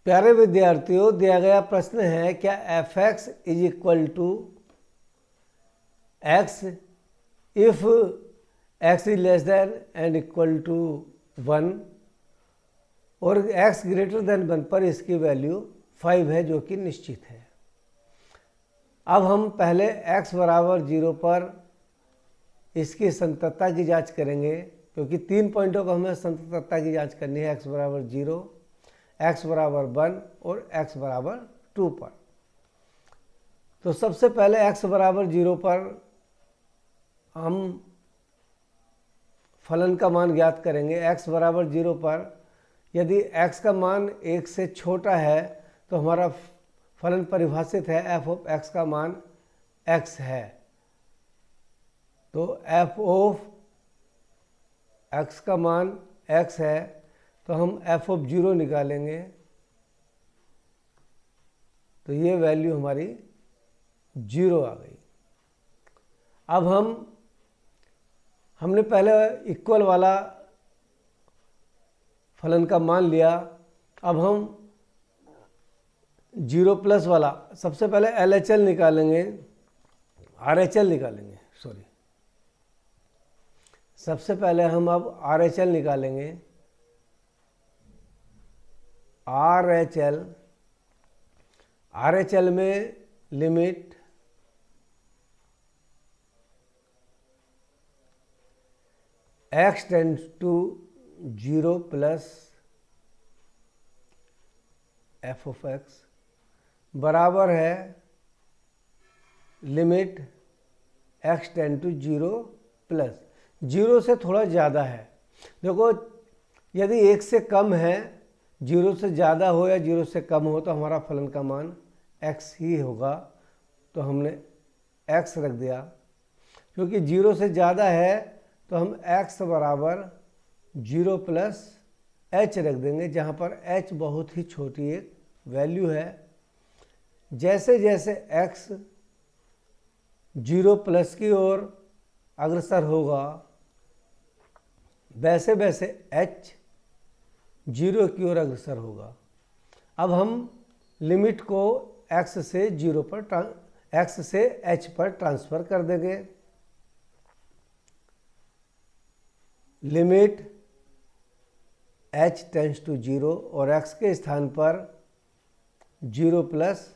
प्यारे विद्यार्थियों, दिया गया प्रश्न है क्या F X is equal to X if X is less than and equal to 1 और एक्स ग्रेटर देन 1 पर इसकी वैल्यू 5 है जो कि निश्चित है। अब हम पहले x बराबर 0 पर इसकी संततता की जांच करेंगे, क्योंकि 3 पॉइंटों को हमें संततता की जांच करनी है। x बराबर 0, x बराबर 1 और x बराबर 2 पर। तो सबसे पहले x बराबर 0 पर हम फलन का मान ज्ञात करेंगे। x बराबर 0 पर यदि x का मान 1 से छोटा है तो हमारा फलन परिभाषित है f ऑफ x का मान x है। तो f ऑफ x का मान x है तो हम f ऑफ 0 निकालेंगे, तो ये वैल्यू हमारी 0 आ गई। अब हमने पहले इक्वल वाला फलन का मान लिया। अब हम 0 प्लस वाला सबसे पहले LHL निकालेंगे, RHL निकालेंगे, सॉरी, सबसे पहले हम अब RHL निकालेंगे। RHL में limit x tends to 0 plus f of x बराबर है limit x tend to 0 plus 0 से थोड़ा ज़्यादा है। देखो, यदि 1 से कम है, 0 से ज़्यादा हो या 0 से कम हो तो हमारा फलन का मान x ही होगा, तो हमने x रख दिया। क्योंकि 0 से ज़्यादा है तो हम x बराबर 0 प्लस h रख देंगे, जहाँ पर h बहुत ही छोटी एक वैल्यू है। जैसे जैसे x 0 प्लस की ओर अग्रसर होगा वैसे वैसे h 0 की ओर अग्रसर होगा। अब हम लिमिट को x से h पर ट्रांसफर कर देंगे। लिमिट h टेंड्स टू 0 और x के स्थान पर 0 प्लस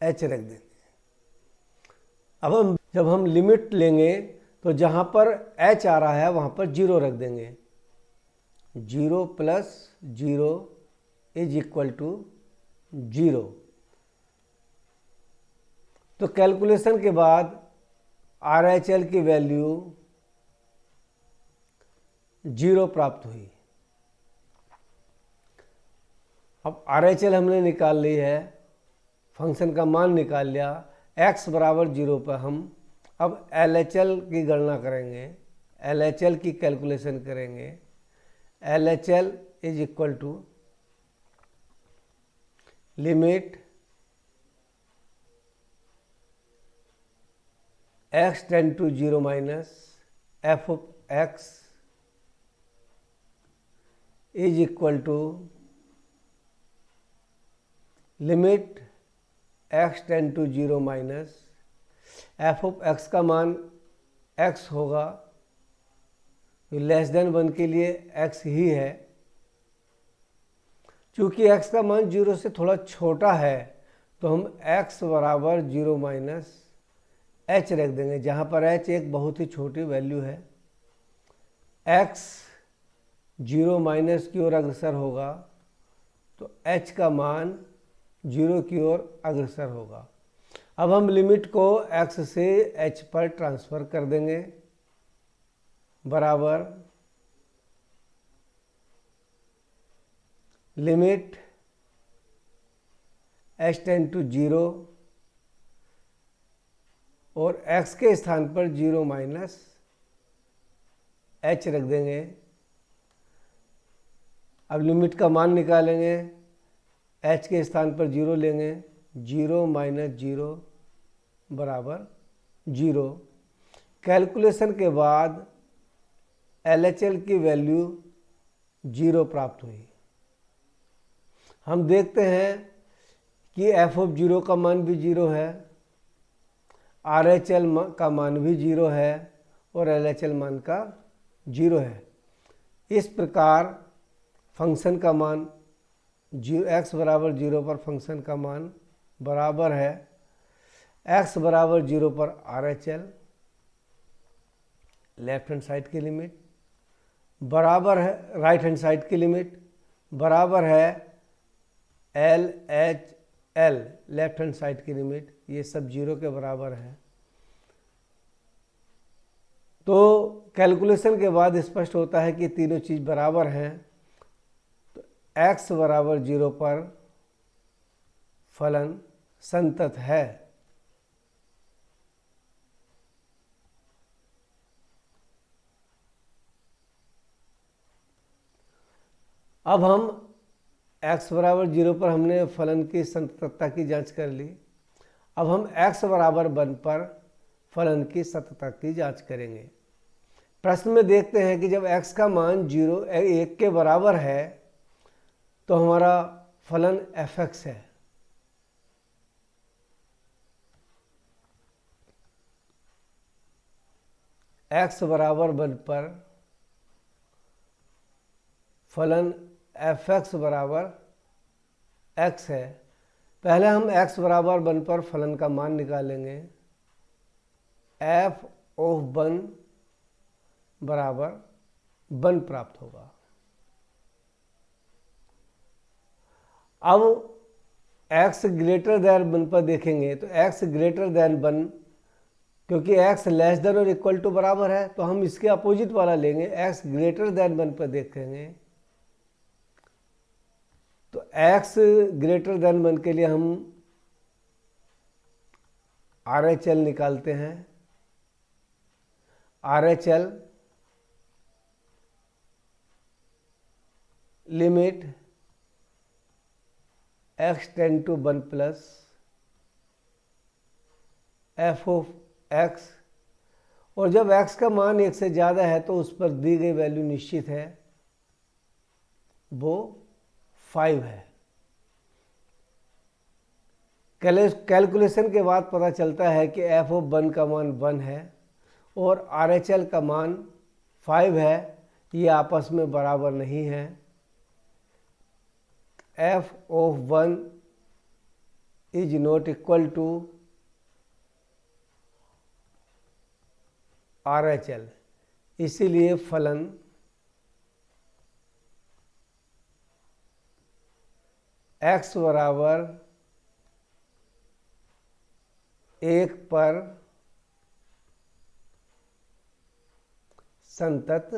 h रख देंगे। अब जब हम लिमिट लेंगे तो जहाँ पर h आ रहा है वहाँ पर 0 रख देंगे। 0 प्लस 0 इज इक्वल टू 0। तो कैलकुलेशन के बाद RHL की वैल्यू 0 प्राप्त हुई। अब RHL हमने निकाल ली है, फंक्शन का मान निकाल लिया। x बराबर 0 पर हम अब LHL की गणना करेंगे, LHL की कैलकुलेशन करेंगे। LHL is equal to limit x tend to 0 minus f of x is equal to limit x tend to 0 minus f of x का मान x होगा, लेस देन 1 के लिए x ही है। चूँकि x का मान 0 से थोड़ा छोटा है तो हम x बराबर 0 माइनस h रख देंगे, जहाँ पर h एक बहुत ही छोटी वैल्यू है। x 0 माइनस की ओर अग्रसर होगा तो h का मान 0 की ओर अग्रसर होगा। अब हम लिमिट को x से h पर ट्रांसफ़र कर देंगे, बराबर लिमिट h टेंड टू 0 और x के स्थान पर 0 माइनस h रख देंगे। अब लिमिट का मान निकालेंगे, h के स्थान पर 0 लेंगे, 0 माइनस 0 बराबर 0। कैलकुलेशन के बाद LHL की वैल्यू 0 प्राप्त हुई। हम देखते हैं कि एफ ऑफ 0 का मान भी 0 है, आर एच एल का मान भी 0 है और एल एच एल मान का 0 है। इस प्रकार फंक्शन का मान x बराबर 0 पर फंक्शन का मान बराबर है x बराबर 0 पर are H L left hand side की लिमिट बराबर है राइट हैंड साइड की लिमिट बराबर है L H L left hand side की लिमिट, ये सब 0 के बराबर है। तो कैलकुलेशन के बाद स्पष्ट होता है कि तीनों चीज़ बराबर हैं। तो x बराबर 0 पर फलन संतत है। अब हम x बराबर 0 पर हमने फलन की संततता की जांच कर ली। अब हम x बराबर 1 पर फलन की सततता की जांच करेंगे। प्रश्न में देखते हैं कि जब x का मान 1 के बराबर है तो हमारा फलन fx है। x बराबर 1 पर फलन fx बराबर x है। पहले हम x बराबर 1 पर फलन का मान निकालेंगे। f ऑफ 1 बराबर 1 प्राप्त होगा। अब x ग्रेटर दैन 1 पर देखेंगे तो x ग्रेटर दैन 1, क्योंकि x लेस देन और इक्वल टू बराबर है तो हम इसके अपोजिट वाला लेंगे। x ग्रेटर दैन 1 पर देखेंगे तो x ग्रेटर दैन 1 के लिए हम आर एच एल निकालते हैं। R H L limit x tend to 1 plus F of x, और जब x का मान 1 से ज़्यादा है तो उस पर दी गई वैल्यू निश्चित है, वो 5 है। कैलकुलेशन के बाद पता चलता है कि एफ ऑफ 1 का मान 1 है और आर एच एल का मान 5 है, ये आपस में बराबर नहीं है। F of 1 is not equal to R H L, इसीलिए फलन x बराबर 1 पर संतत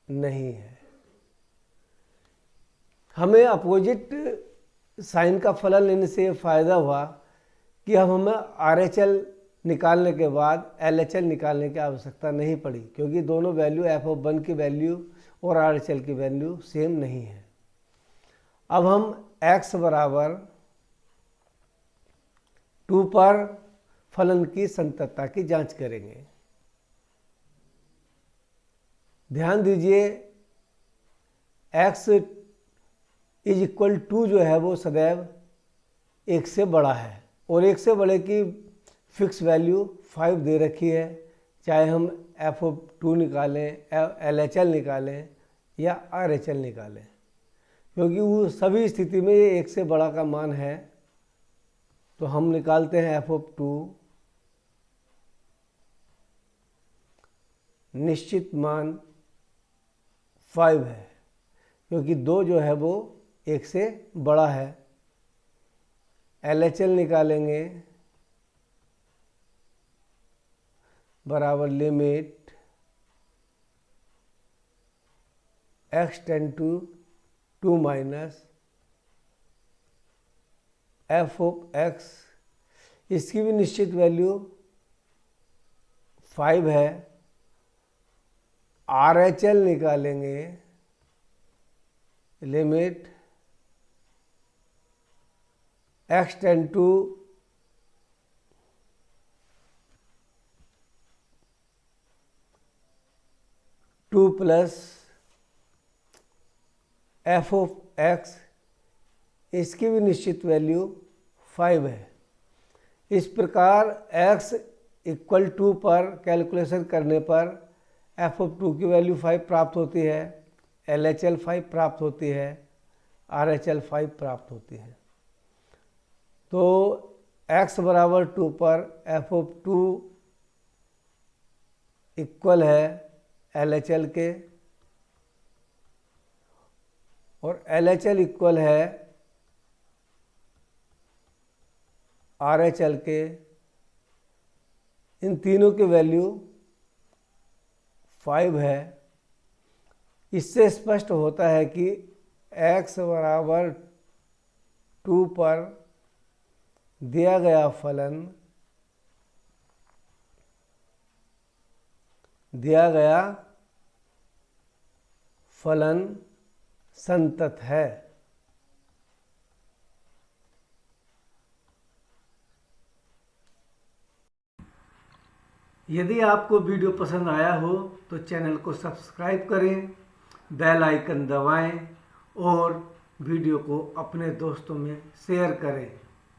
नहीं है। हमें अपोजिट साइन का फलन लेने से फ़ायदा हुआ कि अब हमें आर एच एल निकालने के बाद एल एच एल निकालने की आवश्यकता नहीं पड़ी, क्योंकि दोनों वैल्यू एफ ऑफ 1 की वैल्यू और आर एच एल की वैल्यू सेम नहीं है। अब हम x बराबर 2 पर फलन की संततता की जांच करेंगे। ध्यान दीजिए x इज इक्वल टू जो है वो सदैव 1 से बड़ा है और 1 से बड़े की फिक्स वैल्यू 5 दे रखी है, चाहे हम एफ ऑफ 2 निकालें, एल एच एल निकालें या आर एच एल निकालें, क्योंकि वो सभी स्थिति में ये 1 से बड़ा का मान है। तो हम निकालते हैं एफ ऑफ 2, निश्चित मान 5 है, क्योंकि 2 जो है वो 1 से बड़ा है। एल एच एल निकालेंगे बराबर limit x tend to 2 minus F of x, इसकी भी निश्चित वैल्यू 5 है। आर एच एल निकालेंगे limit x tend to 2 plus F of X, इसकी भी निश्चित वैल्यू 5 है। इस प्रकार x इक्वल टू पर कैलकुलेशन करने पर एफ ऑफ 2 की वैल्यू 5 प्राप्त होती है, LHL 5 प्राप्त होती है, RHL 5 प्राप्त होती है। तो x बराबर 2 पर एफ ऑफ 2 इक्वल है LHL के, और LHL इक्वल है RHL के। इन तीनों की वैल्यू 5 है। इससे स्पष्ट होता है कि x बराबर 2 पर दिया गया फलन संतत है। यदि आपको वीडियो पसंद आया हो तो चैनल को सब्सक्राइब करें, बेल आइकन दबाएं और वीडियो को अपने दोस्तों में शेयर करें।